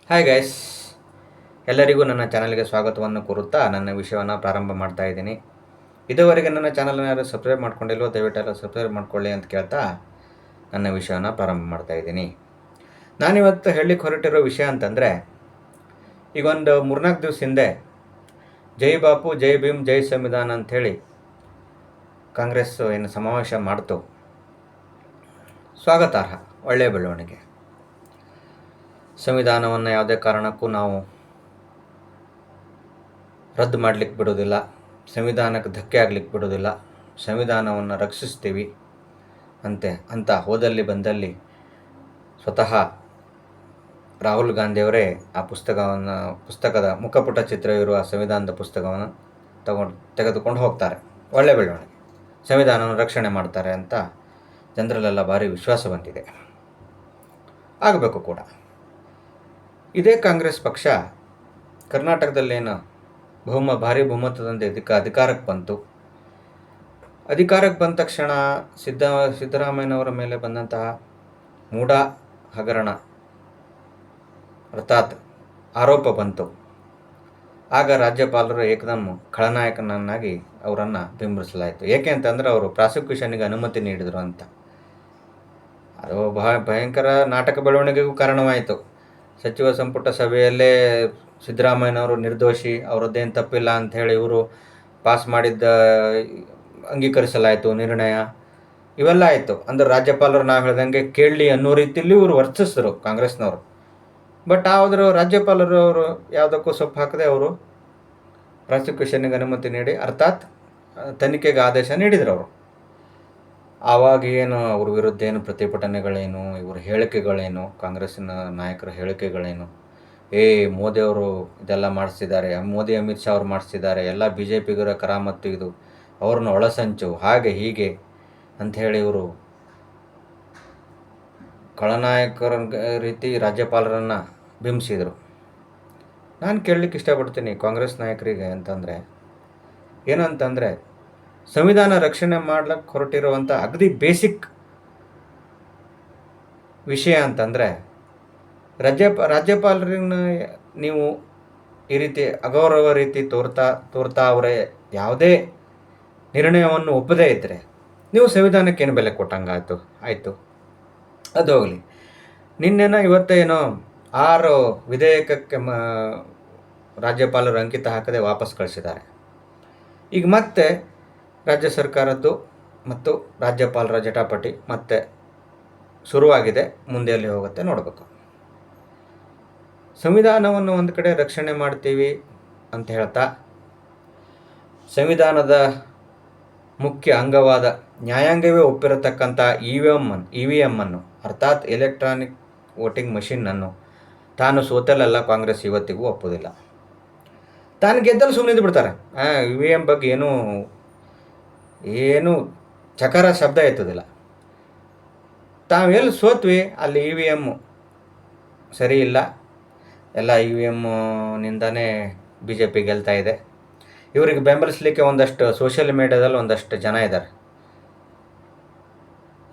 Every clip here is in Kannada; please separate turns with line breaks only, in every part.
ಹಾಯ್ ಗೈಸ್, ಎಲ್ಲರಿಗೂ ನನ್ನ ಚಾನಲ್ಗೆ ಸ್ವಾಗತವನ್ನು ಕೋರುತ್ತಾ ನನ್ನ ವಿಷಯವನ್ನು ಪ್ರಾರಂಭ ಮಾಡ್ತಾ ಇದ್ದೀನಿ. ಇದುವರೆಗೆ ನನ್ನ ಚಾನಲ್ನ ಯಾರು ಸಬ್ಸ್ಕ್ರೈಬ್ ಮಾಡ್ಕೊಂಡಿಲ್ವೋ ದಯವಿಟ್ಟು ಎಲ್ಲ ಸಬ್ಸ್ಕ್ರೈಬ್ ಮಾಡ್ಕೊಳ್ಳಿ ಅಂತ ಕೇಳ್ತಾ ನನ್ನ ವಿಷಯವನ್ನು ಪ್ರಾರಂಭ ಮಾಡ್ತಾ ಇದ್ದೀನಿ. ನಾನಿವತ್ತು ಹೇಳಲಿಕ್ಕೆ ಹೊರಟಿರೋ ವಿಷಯ ಅಂತಂದರೆ, ಈಗೊಂದು 3-4 ದಿವಸ ಹಿಂದೆ ಜೈ ಬಾಪು ಜೈ ಭೀಮ್ ಜೈ ಸಂವಿಧಾನ ಅಂಥೇಳಿ ಕಾಂಗ್ರೆಸ್ ಏನು ಸಮಾವೇಶ ಮಾಡ್ತು. ಸ್ವಾಗತಾರ್ಹ, ಒಳ್ಳೆಯ ಬೆಳವಣಿಗೆ. ಸಂವಿಧಾನವನ್ನು ಯಾವುದೇ ಕಾರಣಕ್ಕೂ ನಾವು ರದ್ದು ಮಾಡಲಿಕ್ಕೆ ಬಿಡೋದಿಲ್ಲ, ಸಂವಿಧಾನಕ್ಕೆ ಧಕ್ಕೆ ಆಗಲಿಕ್ಕೆ ಬಿಡೋದಿಲ್ಲ, ಸಂವಿಧಾನವನ್ನು ರಕ್ಷಿಸ್ತೀವಿ ಅಂತ ಹೋದಲ್ಲಿ ಬಂದಲ್ಲಿ ಸ್ವತಃ ರಾಹುಲ್ ಗಾಂಧಿಯವರೇ ಆ ಪುಸ್ತಕದ ಮುಖಪುಟ ಚಿತ್ರವಿರುವ ಸಂವಿಧಾನದ ಪುಸ್ತಕವನ್ನು ತೆಗೆದುಕೊಂಡು ಹೋಗ್ತಾರೆ. ಒಳ್ಳೆಯ ಬೆಳವಣಿಗೆ, ಸಂವಿಧಾನವನ್ನು ರಕ್ಷಣೆ ಮಾಡ್ತಾರೆ ಅಂತ ಜನರಲ್ಲೆಲ್ಲ ಭಾರಿ ವಿಶ್ವಾಸ ಬಂದಿದೆ, ಆಗಬೇಕು ಕೂಡ. ಇದೇ ಕಾಂಗ್ರೆಸ್ ಪಕ್ಷ ಕರ್ನಾಟಕದಲ್ಲೇನು ಭಾರಿ ಬಹುಮತದಿಂದ ಅಧಿಕಾರಕ್ಕೆ ಬಂತು. ಅಧಿಕಾರಕ್ಕೆ ಬಂದ ತಕ್ಷಣ ಸಿದ್ದರಾಮಯ್ಯನವರ ಮೇಲೆ ಬಂದಂತಹ ಮೂಢ ಹಗರಣ ಅರ್ಥಾತ್ ಆರೋಪ ಬಂತು. ಆಗ ರಾಜ್ಯಪಾಲರು ಏಕದಮ್ ಖಳನಾಯಕನನ್ನಾಗಿ ಅವರನ್ನು ಬಿಂಬಿಸಲಾಯಿತು. ಏಕೆ ಅಂತಂದರೆ ಅವರು ಪ್ರಾಸಿಕ್ಯೂಷನ್ಗೆ ಅನುಮತಿ ನೀಡಿದರು ಅಂತ. ಅದು ಭಯಂಕರ ನಾಟಕ ಬೆಳವಣಿಗೆಗೂ ಕಾರಣವಾಯಿತು. ಸಚಿವ ಸಂಪುಟ ಸಭೆಯಲ್ಲೇ ಸಿದ್ದರಾಮಯ್ಯನವರು ನಿರ್ದೋಷಿ, ಅವರದ್ದೇನು ತಪ್ಪಿಲ್ಲ ಅಂಥೇಳಿ ಇವರು ಪಾಸ್ ಮಾಡಿದ್ದ ಅಂಗೀಕರಿಸಲಾಯಿತು ನಿರ್ಣಯ. ಇವೆಲ್ಲ ಆಯಿತು. ಅಂದ್ರೆ ರಾಜ್ಯಪಾಲರು ನಾವು ಹೇಳ್ದಂಗೆ ಕೇಳಲಿ ಅನ್ನೋ ರೀತಿಯಲ್ಲಿ ಇವರು ವರ್ತಿಸಿದ್ರು ಕಾಂಗ್ರೆಸ್ನವರು. ಬಟ್ ಆದರೂ ರಾಜ್ಯಪಾಲರು ಅವರು ಯಾವುದಕ್ಕೂ ಸೊಪ್ಪು ಹಾಕದೆ ಅವರು ಪ್ರಾಸಿಕ್ಯೂಷನ್ಗೆ ಅನುಮತಿ ನೀಡಿ ಅರ್ಥಾತ್ ತನಿಖೆಗೆ ಆದೇಶ ನೀಡಿದರು ಅವರು. ಆವಾಗ ಏನು ಅವ್ರ ವಿರುದ್ಧ ಏನು ಪ್ರತಿಭಟನೆಗಳೇನು, ಇವ್ರ ಹೇಳಿಕೆಗಳೇನು, ಕಾಂಗ್ರೆಸ್ಸಿನ ನಾಯಕರ ಹೇಳಿಕೆಗಳೇನು, ಮೋದಿಯವರು ಇದೆಲ್ಲ ಮಾಡಿಸ್ತಿದ್ದಾರೆ, ಮೋದಿ ಅಮಿತ್ ಶಾ ಅವ್ರು ಮಾಡಿಸ್ತಿದ್ದಾರೆ, ಎಲ್ಲ ಬಿ ಜೆ ಪಿಗರ ಕರಾಮತ್ತು ಇದು, ಅವ್ರನ್ನ ಒಳಸಂಚು, ಹಾಗೆ ಹೀಗೆ ಅಂಥೇಳಿ ಇವರು ಖಳನಾಯಕರ ರೀತಿ ರಾಜ್ಯಪಾಲರನ್ನು ಬಿಂಬಿಸಿದರು. ನಾನು ಕೇಳಲಿಕ್ಕೆ ಇಷ್ಟಪಡ್ತೀನಿ ಕಾಂಗ್ರೆಸ್ ನಾಯಕರಿಗೆ ಅಂತಂದರೆ, ಏನಂತಂದರೆ ಸಂವಿಧಾನ ರಕ್ಷಣೆ ಮಾಡ್ಲಿಕ್ಕೆ ಹೊರಟಿರುವಂಥ ಅಗದಿ ಬೇಸಿಕ್ ವಿಷಯ ಅಂತಂದರೆ ರಾಜ್ಯಪಾಲರನ್ನ ನೀವು ಈ ರೀತಿ ಅಗೌರವ ರೀತಿ ತೋರ್ತಾ ಅವರೇ ಯಾವುದೇ ನಿರ್ಣಯವನ್ನು ಒಪ್ಪದೇ ಇದ್ದರೆ ನೀವು ಸಂವಿಧಾನಕ್ಕೆ ಏನು ಬೆಲೆ ಕೊಟ್ಟಂಗಾಯ್ತು? ಆಯಿತು, ಅದು ಹೋಗಲಿ. ನಿನ್ನೆನ ಇವತ್ತೇನೋ 6 ವಿಧೇಯಕಕ್ಕೆ ರಾಜ್ಯಪಾಲರು ಅಂಕಿತ ಹಾಕದೆ ವಾಪಸ್ ಕಳಿಸಿದ್ದಾರೆ. ಈಗ ಮತ್ತೆ ರಾಜ್ಯ ಸರ್ಕಾರದ್ದು ಮತ್ತು ರಾಜ್ಯಪಾಲರ ಜಟಾಪಟಿ ಮತ್ತೆ ಶುರುವಾಗಿದೆ. ಮುಂದೆ ಅಲ್ಲಿ ಹೋಗುತ್ತೆ ನೋಡಬೇಕು. ಸಂವಿಧಾನವನ್ನು ಒಂದು ಕಡೆ ರಕ್ಷಣೆ ಮಾಡ್ತೀವಿ ಅಂತ ಹೇಳ್ತಾ ಸಂವಿಧಾನದ ಮುಖ್ಯ ಅಂಗವಾದ ನ್ಯಾಯಾಂಗವೇ ಒಪ್ಪಿರತಕ್ಕಂಥ ಇ ವಿ ಎಮ್ಮನ್ನು ಅರ್ಥಾತ್ ಎಲೆಕ್ಟ್ರಾನಿಕ್ ವೋಟಿಂಗ್ ಮಷಿನ್ನನ್ನು ತಾನು ಸೋತಲ್ಲೆಲ್ಲ ಕಾಂಗ್ರೆಸ್ ಇವತ್ತಿಗೂ ಒಪ್ಪೋದಿಲ್ಲ. ತಾನು ಗೆದ್ದಲು ಸುಮ್ಮನೆ ಬಿಡ್ತಾರೆ. ಇ ವಿ ಎಮ್ ಬಗ್ಗೆ ಏನು ಚಕಾರ ಶಬ್ದ ಎತ್ತೋದಿಲ್ಲ. ತಾವೆಲ್ಲಿ ಸೋತ್ವಿ ಅಲ್ಲಿ ಇ ವಿ ಎಮ್ಮು ಸರಿ ಇಲ್ಲ, ಎಲ್ಲ ಇ ವಿ ಎಮ್ನಿಂದನೇ ಬಿ ಜೆ ಪಿ ಗೆಲ್ತಾ ಇದೆ. ಇವರಿಗೆ ಬೆಂಬಲಿಸಲಿಕ್ಕೆ ಒಂದಷ್ಟು ಸೋಷಿಯಲ್ ಮೀಡಿಯಾದಲ್ಲಿ ಒಂದಷ್ಟು ಜನ ಇದ್ದಾರೆ.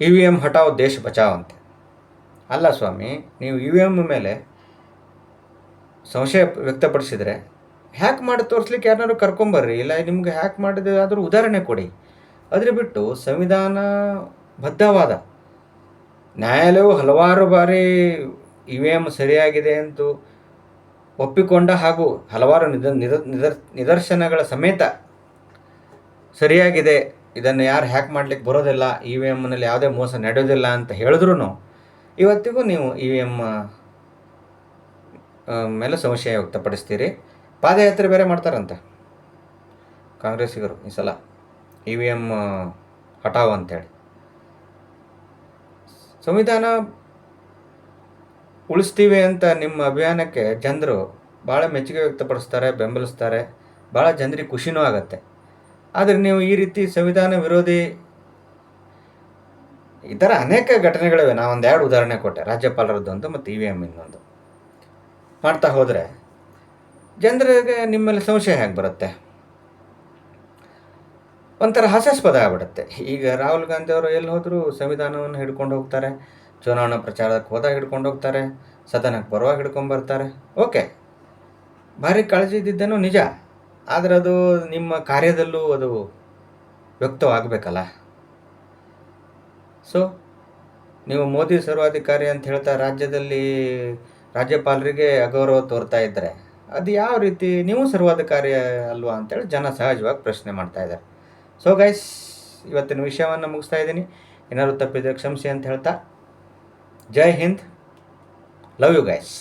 ಇ ವಿ ಎಮ್ ಹಟಾವ್ ದೇಶ ಬಚಾವ್ ಅಂತ. ಅಲ್ಲ ಸ್ವಾಮಿ, ನೀವು ಇ ವಿ ಎಮ್ ಮೇಲೆ ಸಂಶಯ ವ್ಯಕ್ತಪಡಿಸಿದರೆ ಹ್ಯಾಕ್ ಮಾಡಿ ತೋರಿಸ್ಲಿಕ್ಕೆ ಯಾರನ್ನಾರು ಕರ್ಕೊಂಬರ್ರಿ, ಇಲ್ಲ ನಿಮ್ಗೆ ಹ್ಯಾಕ್ ಮಾಡಿದ ಆದರೂ ಉದಾಹರಣೆ ಕೊಡಿ. ಅದ್ರ ಬಿಟ್ಟು ಸಂವಿಧಾನಬದ್ಧವಾದ ನ್ಯಾಯಾಲಯವು ಹಲವಾರು ಬಾರಿ ಇ ವಿ ಎಮ್ ಸರಿಯಾಗಿದೆ ಅಂತ ಒಪ್ಪಿಕೊಂಡ ಹಾಗೂ ಹಲವಾರು ನಿದರ್ಶನಗಳ ಸಮೇತ ಸರಿಯಾಗಿದೆ, ಇದನ್ನು ಯಾರು ಹ್ಯಾಕ್ ಮಾಡಲಿಕ್ಕೆ ಬರೋದಿಲ್ಲ, ಇ ವಿ ಎಮ್ನಲ್ಲಿ ಯಾವುದೇ ಮೋಸ ನಡೆಯೋದಿಲ್ಲ ಅಂತ ಹೇಳಿದ್ರೂ ಇವತ್ತಿಗೂ ನೀವು ಇ ವಿ ಎಮ್ ಮೇಲೆ ಸಂಶಯ ವ್ಯಕ್ತಪಡಿಸ್ತೀರಿ. ಪಾದಯಾತ್ರೆ ಬೇರೆ ಮಾಡ್ತಾರಂತೆ ಕಾಂಗ್ರೆಸ್ಸಿಗರು ಈ ಸಲ, ಇ ವಿ ಎಮ್ ಹಟಾವ್ ಅಂತೇಳಿ. ಸಂವಿಧಾನ ಉಳಿಸ್ತೀವಿ ಅಂತ ನಿಮ್ಮ ಅಭಿಯಾನಕ್ಕೆ ಜನರು ಭಾಳ ಮೆಚ್ಚುಗೆ ವ್ಯಕ್ತಪಡಿಸ್ತಾರೆ, ಬೆಂಬಲಿಸ್ತಾರೆ, ಭಾಳ ಜನರಿಗೆ ಖುಷಿನೂ ಆಗತ್ತೆ. ಆದರೆ ನೀವು ಈ ರೀತಿ ಸಂವಿಧಾನ ವಿರೋಧಿ ಈ ಥರ ಅನೇಕ ಘಟನೆಗಳಿವೆ. ನಾನು 1-2 ಉದಾಹರಣೆ ಕೊಟ್ಟೆ, ರಾಜ್ಯಪಾಲರದ್ದೊಂದು ಮತ್ತು ಇ ವಿ ಎಮ್ ಇನ್ನೊಂದು ಮಾಡ್ತಾ ಹೋದರೆ ಜನರಿಗೆ ನಿಮ್ಮ ಮೇಲೆ ಸಂಶಯ ಹೇಗೆ ಬರುತ್ತೆ? ಒಂಥರ ಹಾಸ್ಯಾಸ್ಪದ ಆಗ್ಬಿಡುತ್ತೆ. ಈಗ ರಾಹುಲ್ ಗಾಂಧಿ ಅವರು ಎಲ್ಲಿ ಹೋದರೂ ಸಂವಿಧಾನವನ್ನು ಹಿಡ್ಕೊಂಡು ಹೋಗ್ತಾರೆ, ಚುನಾವಣಾ ಪ್ರಚಾರಕ್ಕೆ ಹೋದಾಗ ಹಿಡ್ಕೊಂಡು ಹೋಗ್ತಾರೆ, ಸದನಕ್ಕೆ ಬರುವಾಗ ಹಿಡ್ಕೊಂಬರ್ತಾರೆ. ಓಕೆ, ಭಾರಿ ಕಾಳಜಿ ಇದ್ದಿದ್ದೇನೋ ನಿಜ, ಆದರೆ ಅದು ನಿಮ್ಮ ಕಾರ್ಯದಲ್ಲೂ ಅದು ವ್ಯಕ್ತವಾಗಬೇಕಲ್ಲ. ಸೊ ನೀವು ಮೋದಿ ಸರ್ವಾಧಿಕಾರಿ ಅಂತ ಹೇಳ್ತಾ ರಾಜ್ಯದಲ್ಲಿ ರಾಜ್ಯಪಾಲರಿಗೆ ಅಗೌರವ ತೋರ್ತಾ ಇದ್ದರೆ ಅದು ಯಾವ ರೀತಿ ನೀವು ಸರ್ವಾಧಿಕಾರಿ ಅಲ್ವಾ ಅಂತೇಳಿ ಜನ ಸಹಜವಾಗಿ ಪ್ರಶ್ನೆ ಮಾಡ್ತಾ ಇದ್ದಾರೆ. ಸೊ ಗೈಸ್, ಇವತ್ತಿನ ವಿಷಯವನ್ನು ಮುಗಿಸ್ತಾ ಇದ್ದೀನಿ. ಏನಾದ್ರು ತಪ್ಪಿದ್ರೆ ಕ್ಷಮಿಸಿ ಅಂತ ಹೇಳ್ತಾ, ಜೈ ಹಿಂದ್, ಲವ್ ಯು ಗೈಸ್.